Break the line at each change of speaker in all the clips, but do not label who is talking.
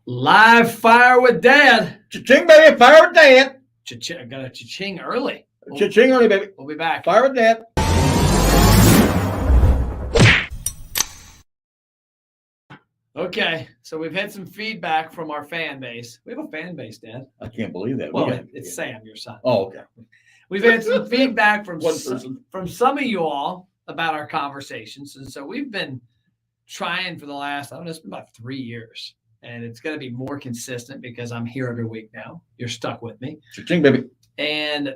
Live fire with Dad.
Cha-ching, baby. Fire with Dad.
I got a cha-ching early.
Cha-ching early, baby.
We'll be back.
Fire with Dad.
Okay, so we've had some feedback from our fan base. We have a fan base, Dad.
I can't believe that.
Well, it's Sam, your son.
Oh, okay.
We've had some feedback from
One person.
from some of you all about our conversations, and so we've been trying for the last, I don't know, it's been about 3 years, and it's going to be more consistent because I'm here every week now. You're stuck with me.
Cha-ching, baby.
And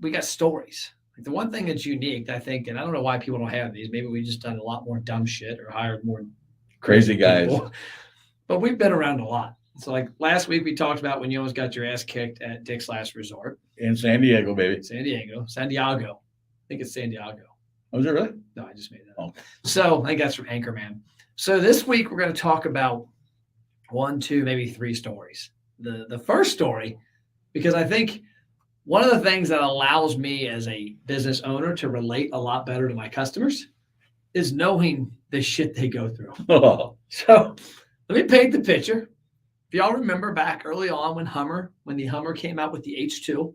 we got stories. Like the one thing that's unique, I think, and I don't know why people don't have these. Maybe we just done a lot more dumb shit or hired more
Crazy guys.
people. But we've been around a lot. So like last week we talked about when you almost got your ass kicked at Dick's Last Resort.
In San Diego, baby.
San Diego. I think it's San Diego.
Oh, is it really?
No, I just made that.
Oh.
So I think that's from Anchorman. So this week we're going to talk about 1, 2, maybe 3 stories. The first story, because I think one of the things that allows me as a business owner to relate a lot better to my customers is knowing the shit they go through.
Oh.
So let me paint the picture. If y'all remember back early on when the Hummer came out with the H2,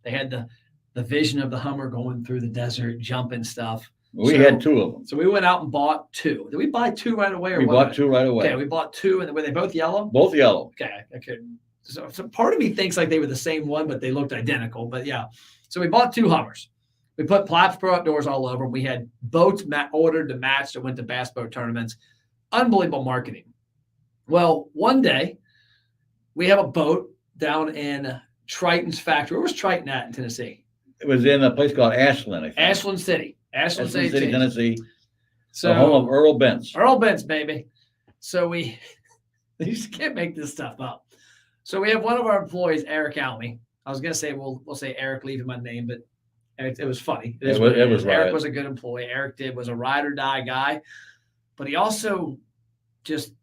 they had the vision of the Hummer going through the desert, jumping stuff.
We had 2 of them.
So we went out and bought 2. Did we buy 2 right away? Or
We
one?
bought 2 right away.
Okay, we bought 2, and were they both yellow?
Both yellow.
Okay. So part of me thinks like they were the same one, but they looked identical. But yeah, so we bought 2 Hummers. We put Platts Pro Outdoors all over them. We had boats ordered to match that went to bass boat tournaments. Unbelievable marketing. Well, one day we have a boat down in Triton's factory. Where was Triton at in Tennessee?
It was in a place called Ashland, I think.
Ashland City,
City, Tennessee.
So
The home of Earl Bentz.
Earl Bentz, baby. So you just can't make this stuff up. So we have one of our employees, Eric Almy. I was gonna say we'll say Eric, leaving my name, but it was funny.
It was
Eric
right.
was a good employee. Eric was a ride or die guy, but he also just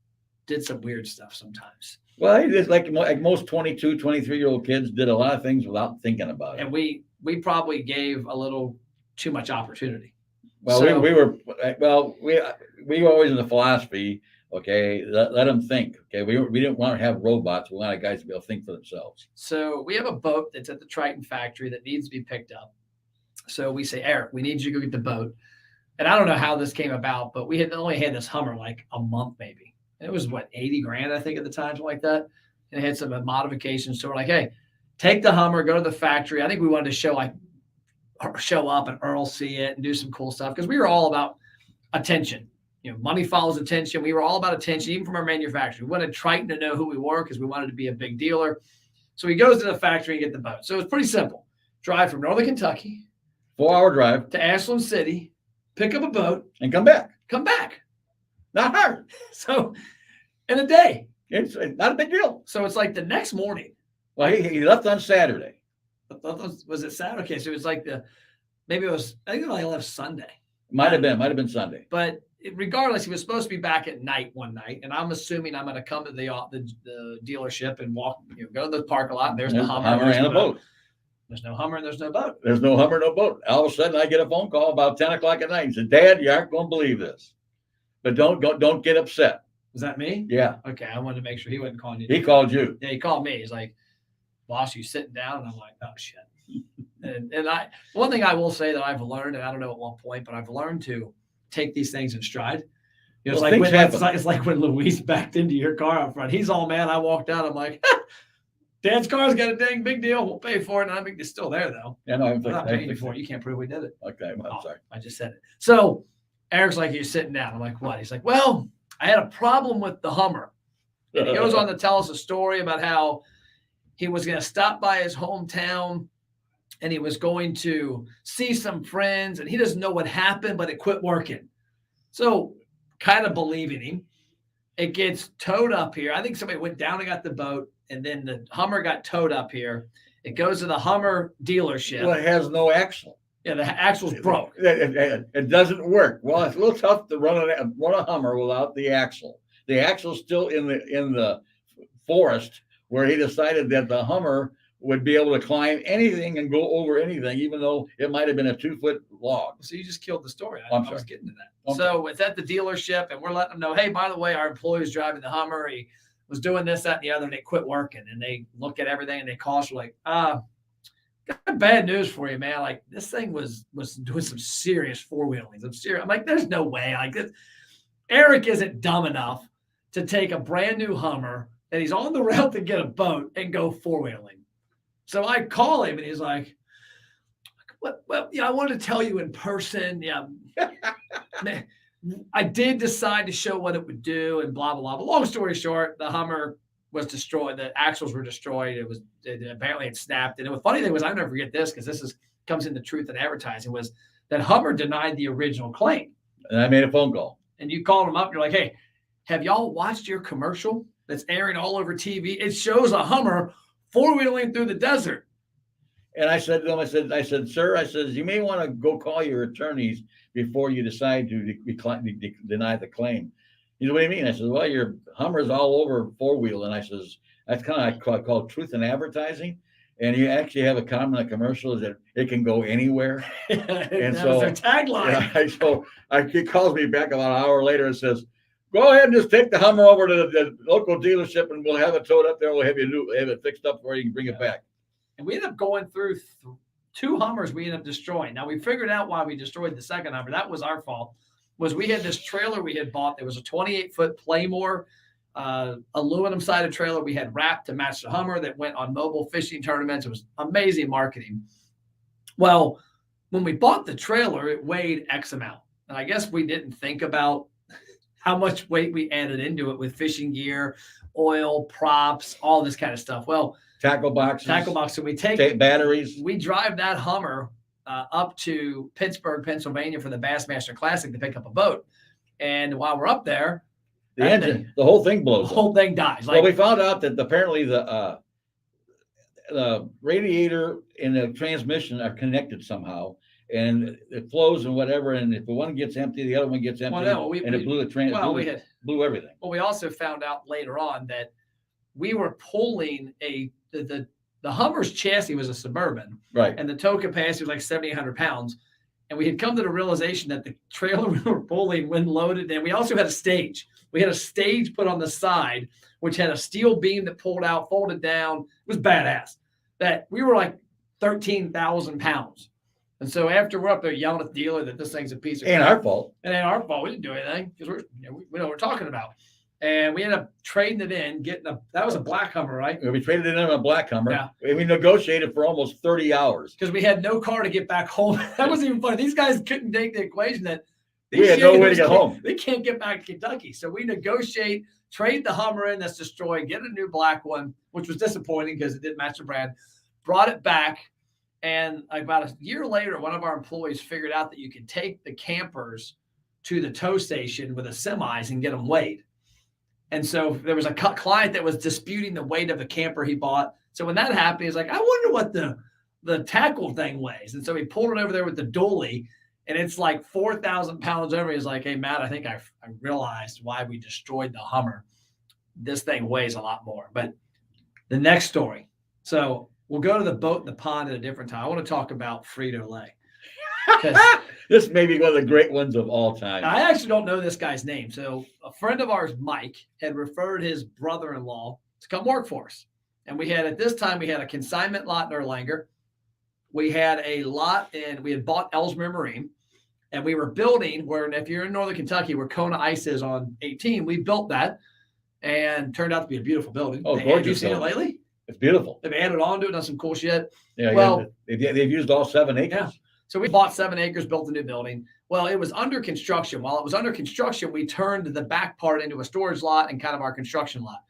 did some weird stuff sometimes.
Well, he just like most 22, 23-year-old kids did a lot of things without thinking about it.
And we probably gave a little too much opportunity.
Well,
So-
we were always in the philosophy, okay, let them think. Okay, we didn't want to have robots. We wanted guys to be able to think for themselves.
So we have a boat that's at the Triton factory that needs to be picked up. So we say, Eric, we need you to go get the boat. And I don't know how this came about, but we had only had this Hummer like a month maybe. It was what, 80 grand, I think, at the time, something like that. And it had some modifications. So we're like, hey, take the Hummer, go to the factory. I think we wanted to show up and Earl see it and do some cool stuff because we were all about attention. You know, money follows attention. We were all about attention, even from our manufacturer. We wanted Triton to know who we were because we wanted to be a big dealer. So he goes to the factory and get the boat. So it's pretty simple. Drive from Northern Kentucky
4-hour drive
to Ashland City, pick up a boat,
and come back.
come back.
Not hard.
So in a day.
It's not a big deal.
So it's like the next morning.
Well, he left on Saturday.
Was it Saturday? Okay, so it was like I think I left Sunday.
Might have been Sunday.
But regardless, he was supposed to be back at night one night, and I'm assuming I'm going to come to the dealership and walk, go to the parking lot. And there's the Hummer
and a boat.
There's no Hummer and there's no boat.
There's no Hummer, no boat. All of a sudden, I get a phone call about 10 o'clock at night. He said, "Dad, you aren't going to believe this, but don't get upset."
Was that me?
Yeah,
Okay, I wanted to make sure he wasn't calling you.
he called you.
Yeah, he called me. He's like, "Boss, you sitting down?" And I'm like, "Oh shit." and one thing I will say that I've learned, and I don't know at what point, but I've learned to take these things in stride. It's
Well,
like
things
it's like when Luis backed into your car up front. He's all mad. I walked out. I'm like, Dad's car's got a dang big deal. We'll pay for it. And I think it's still there though.
Yeah, no,
I'm not paying you for it. You can't prove we did it.
Okay, well, I'm
Oh,
sorry.
I just said it. So Eric's like, "You're sitting down." I'm like, "What?" He's like, "Well, I had a problem with the Hummer." And he goes on to tell us a story about how he was going to stop by his hometown and he was going to see some friends and he doesn't know what happened, but it quit working. So kind of believing him, it gets towed up here. I think somebody went down and got the boat and then the Hummer got towed up here. It goes to the Hummer dealership.
Well, it has no axle.
Yeah, the axle's broke.
It doesn't work. Well, it's a little tough to run a Hummer without the axle. The axle's still in the forest where he decided that the Hummer would be able to climb anything and go over anything, even though it might have been a 2-foot log.
So you just killed the story.
I'm
I was
sorry.
getting to that. So it's at the dealership and we're letting them know, hey, by the way, our employee's driving the Hummer. He was doing this, that, and the other, and they quit working, and they look at everything and they call us like, got bad news for you, man. Like this thing was doing some serious four-wheeling. I'm like, there's no way. Like this, Eric isn't dumb enough to take a brand new Hummer and he's on the route to get a boat and go four-wheeling. So I call him and he's like, what? Well, yeah, I wanted to tell you in person. Yeah. I did decide to show what it would do and blah, blah, blah. But long story short, the Hummer was destroyed. The axles were destroyed. Apparently it snapped. And the funny thing was, I'll never forget this because comes into truth in advertising, was that Hummer denied the original claim.
And I made a phone call.
And you called them up. You're like, hey, have y'all watched your commercial that's airing all over TV? It shows a Hummer four-wheeling through the desert.
And I said to them, I said, sir, you may want to go call your attorneys before you decide to deny the claim. He said, what do you mean? I said, well, your Hummer's all over four-wheel. And I says, that's kind of called truth in advertising. And you actually have a comment in the commercial is that it can go anywhere.
And so their tagline.
Yeah, he calls me back about an hour later and says, go ahead and just take the Hummer over to the local dealership and we'll have it towed up there. We'll have it fixed up for you and bring it back.
And we ended up going through two Hummers we ended up destroying. Now, we figured out why we destroyed the second Hummer. That was our fault. Was we had this trailer we had bought. There was a 28-foot Playmore aluminum-sided trailer we had wrapped to match the Hummer that went on mobile fishing tournaments. It was amazing marketing. Well, when we bought the trailer, it weighed X amount. And I guess we didn't think about how much weight we added into it with fishing gear, oil, props, all this kind of stuff. Well,
tackle boxes.
So we take
batteries.
We drive that Hummer up to Pittsburgh, Pennsylvania for the Bassmaster Classic to pick up a boat. And while we're up there,
the whole thing blows.
The whole thing dies.
Well, we found out that apparently the radiator and the transmission are connected somehow, and it flows and whatever. And if the one gets empty, the other one gets empty. It blew everything.
Well, we also found out later on that we were pulling the Hummer's chassis was a Suburban,
right?
And the tow capacity was like 7,800 pounds. And we had come to the realization that the trailer we were pulling when loaded, and we also had a stage. We had a stage put on the side, which had a steel beam that pulled out, folded down. It was badass. That we were like 13,000 pounds. And so after we're up there yelling at the dealer that this thing's a piece of crap.
Our fault.
And ain't our fault. We didn't do anything because we know what we're talking about. And we ended up trading it in, that was a black Hummer, right?
We traded it in on a black Hummer.
Yeah.
And we negotiated for almost 30 hours.
Because we had no car to get back home. That was even funny. These guys couldn't take the equation that
we had no way to get home.
They can't get back to Kentucky. So we negotiate, trade the Hummer in that's destroyed, get a new black one, which was disappointing because it didn't match the brand. Brought it back. And about a year later, one of our employees figured out that you could take the campers to the tow station with a semis and get them weighed. And so there was a client that was disputing the weight of the camper he bought. So when that happened, he's like, I wonder what the tackle thing weighs. And so he pulled it over there with the dolly, and it's like 4,000 pounds over. He's like, hey, Matt, I think I realized why we destroyed the Hummer. This thing weighs a lot more. But the next story. So we'll go to the boat and the pond at a different time. I want to talk about Frito-Lay.
This may be one of the great ones of all time.
I actually don't know this guy's name. So a friend of ours, Mike, had referred his brother-in-law to come work for us. And at this time, we had a consignment lot in Erlanger. We had a lot we had bought Ellesmere Marine. And we were building and if you're in Northern Kentucky, where Kona Ice is on 18, we built that and turned out to be a beautiful building.
Oh, gorgeous.
Have you seen it lately?
It's beautiful.
They've added on to it, done some cool shit.
Yeah,
well,
they've used all 7 acres.
Yeah. So we bought 7 acres, built a new building. Well, it was under construction. While it was under construction, we turned the back part into a storage lot and kind of our construction lot.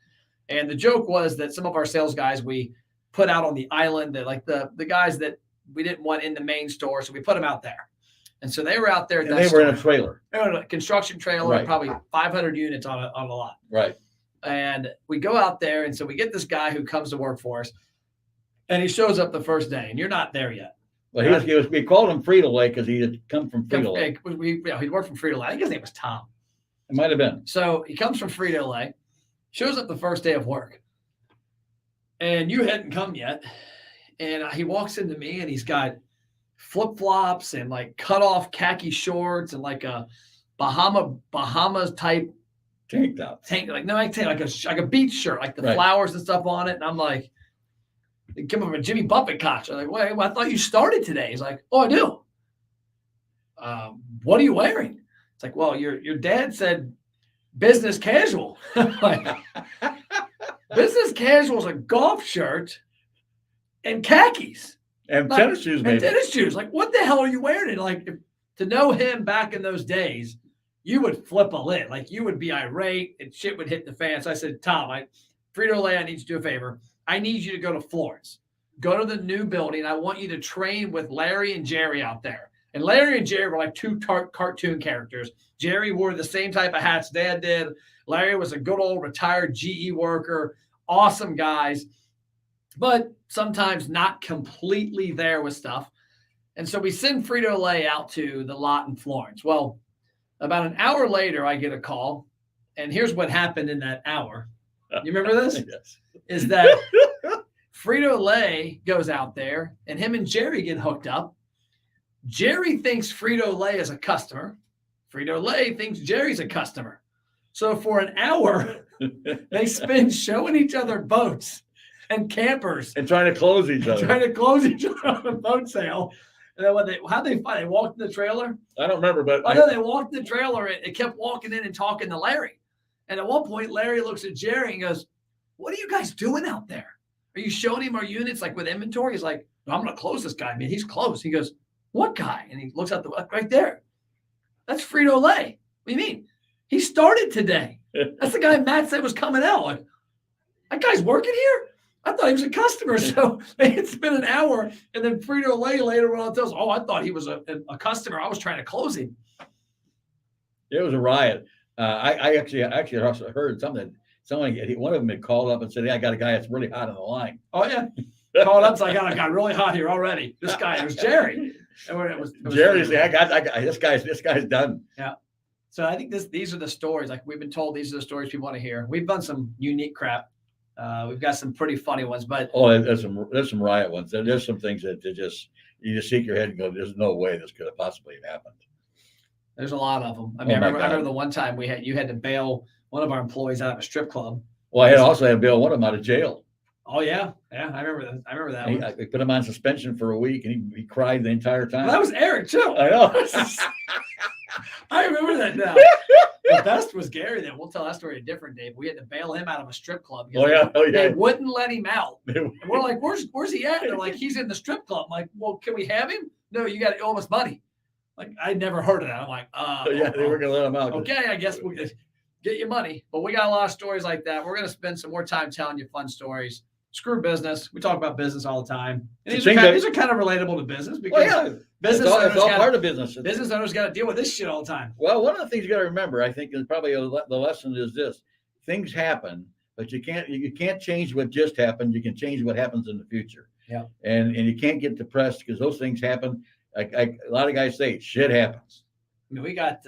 And the joke was that some of our sales guys we put out on the island, that like the guys that we didn't want in the main store, so we put them out there. And so they were out there.
And they were in a trailer.
They were in a construction trailer,
right.
Probably 500 units on a lot.
Right.
And we go out there, and so we get this guy who comes to work for us, and he shows up the first day, and you're not there yet.
Well, we called him Frito-Lay because he had come from Frito-Lay.
He worked from Frito-Lay. I think his name was Tom.
It might have been.
So he comes from Frito-Lay, shows up the first day of work, and you hadn't come yet. And he walks into me, and he's got flip-flops and like cut off khaki shorts and like a Bahamas type
Tank top.
tank, like, no, I take like a beach shirt, like the
Right.
flowers and stuff on it. And I'm like, they come up with a Jimmy Buffett costume. I'm like, wait, well, I thought you started today. He's like, oh, I do. What are you wearing? It's like, well, your dad said business casual. Like, business casual is a golf shirt and khakis
And
Like,
tennis shoes,
and
maybe.
tennis shoes. Like, what the hell are you wearing? And like, to know him back in those days, you would flip a lid. Like, you would be irate and shit would hit the fan. So I said, Tom, Frito-Lay, I need you to do a favor. I need you to go to Florence. Go to the new building. I want you to train with Larry and Jerry out there. And Larry and Jerry were like two cartoon characters. Jerry wore the same type of hats Dad did. Larry was a good old retired GE worker. Awesome guys, but sometimes not completely there with stuff. And so we send Frito-Lay out to the lot in Florence. Well, about an hour later, I get a call. And here's what happened in that hour. You remember this?
Yes.
Is that Frito-Lay goes out there and him and Jerry get hooked up. Jerry thinks Frito-Lay is a customer. Frito-Lay thinks Jerry's a customer. So for an hour, they spend showing each other boats and campers,
And trying to close each other.
trying to close each other on a boat sale. And then how'd they find? They walked in the trailer.
I don't remember, but
I know they walked in the trailer and it kept walking in and talking to Larry. And at one point, Larry looks at Jerry and goes, "What are you guys doing out there? Are you showing him our units like with inventory?" He's like, "No, I'm going to close this guy, man. He's closed." He goes, "What guy?" And he looks out right there. That's Frito-Lay. What do you mean? He started today. That's the guy Matt said was coming out. Like, that guy's working here? I thought he was a customer. So it's been an hour. And then Frito-Lay later on tells, "Oh, I thought he was a customer. I was trying to close him."
it was a riot. I actually also heard something. One of them had called up and said, "Hey, I got a guy that's really hot on the line."
Oh, yeah. Called up. So I got really hot here already. This guy, it was Jerry. And it was
Jerry's, I got this guy's done.
So I think these are the stories. Like, we've been told these are the stories people want to hear. We've done some unique crap. We've got some pretty funny ones, but
Oh, there's some riot ones. There's some things that you just shake your head and go, "There's no way this could have possibly happened."
there's a lot of them. I mean,
Oh,
I
my
remember
God.
the one time you had to bail one of our employees out of a strip club.
Well, I had also had to bail one of them out of jail.
Oh yeah. Yeah. I remember that one.
I put him on suspension for a week, and he cried the entire time.
Well, that was Eric too.
I know.
I remember that now. The best was Gary. Then we'll tell that story a different day. But we had to bail him out of a strip club because they wouldn't let him out. And we're like, "Where's he at?" They're like, "He's in the strip club." I'm like, "Well, can we have him?" "No, you got to owe us money." Like, I'd never heard of that. I'm like,
Yeah, they were gonna let him out.
okay, I guess we'll get your money. But we got a lot of stories like that. We're gonna spend some more time telling you fun stories. Screw business. We talk about business all the time. And these are kind of relatable to business because business
it's all part of business.
business owners got to deal with this shit all the time.
Well, one of the things you got to remember, I think, is probably the lesson is this: things happen, but you can't change what just happened. You can change what happens in the future.
Yeah.
And you can't get depressed because those things happen. Like a lot of guys say, shit happens.
I mean, we got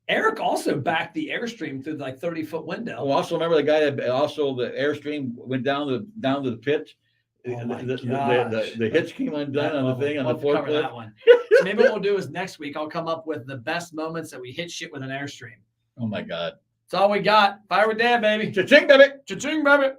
Eric also backed the Airstream through like 30-foot window.
Oh, also remember the guy that also the Airstream went down to the pit.
Oh my
The hitch came undone on the thing on the
we'll cover
forklift.
that one. So maybe what we'll do is next week I'll come up with the best moments that we hit shit with an Airstream.
Oh my God!
That's all we got. Fire with Dad, baby.
Cha-ching, baby.
Cha-ching, baby.